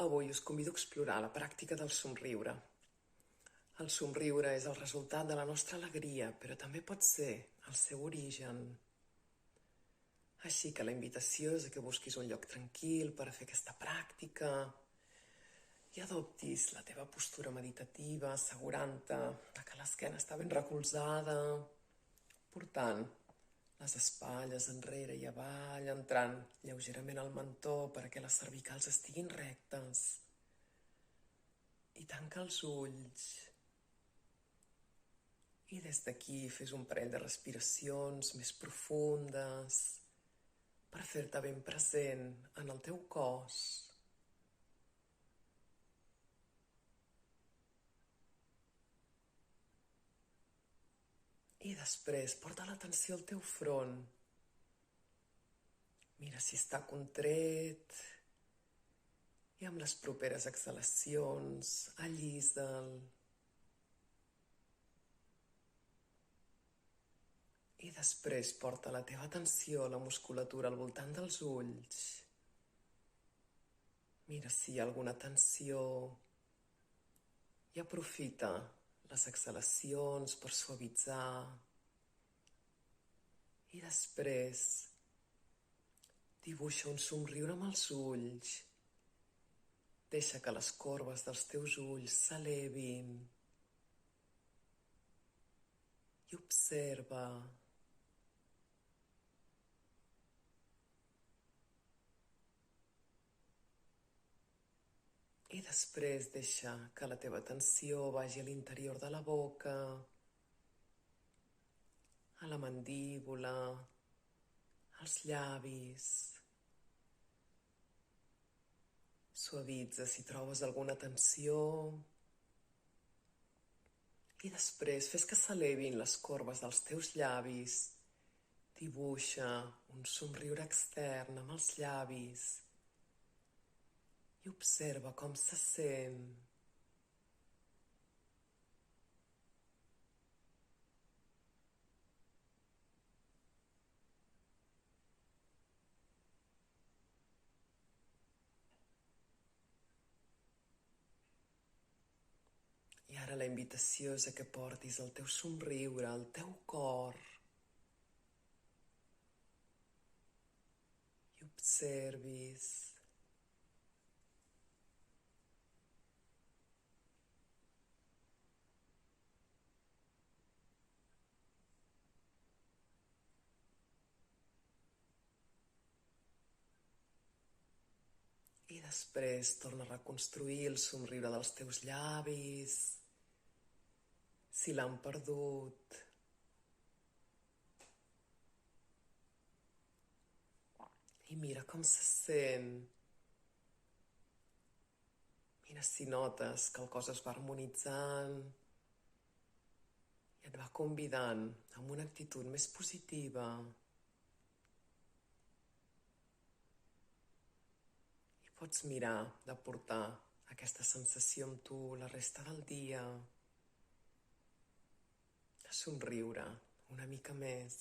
Avui us convido a explorar la pràctica del somriure. El somriure és el resultat de la nostra alegria, però també pot ser el seu origen. Així que la invitació és que busquis un lloc tranquil per a fer aquesta pràctica i adoptis la teva postura meditativa, assegurant-te que l'esquena està ben recolzada, portant les espatlles enrere i avall, entrant lleugerament al mentó perquè les cervicals estiguin rectes. I tanca els ulls. I des d'aquí fes un parell de respiracions més profundes per fer-te ben present en el teu cos. I després porta l'atenció al teu front. Mira si està contret i amb les properes exhalacions allisa'l. I després porta la teva atenció a la musculatura al voltant dels ulls. Mira si hi ha alguna tensió i aprofita les exhalacions per suavitzar. I després dibuixa un somriure amb els ulls. Deixa que les corbes dels teus ulls s'elevin. I observa. I després deixa que la teva atenció vagi a l'interior de la boca, a la mandíbula, als llavis. Suavitza si trobes alguna tensió. I després fes que s'elevin les corbes dels teus llavis. Dibuixa un somriure extern amb els llavis. I observa com se sent. I ara la invitació és que portis el teu somriure al teu cor. I observis. I després torna a reconstruir el somriure dels teus llavis, si l'han perdut. I mira com se sent. Mira si notes que el cos es va harmonitzant i et va convidant amb una actitud més positiva. Pots mirar de portar aquesta sensació amb tu la resta del dia, de somriure una mica més.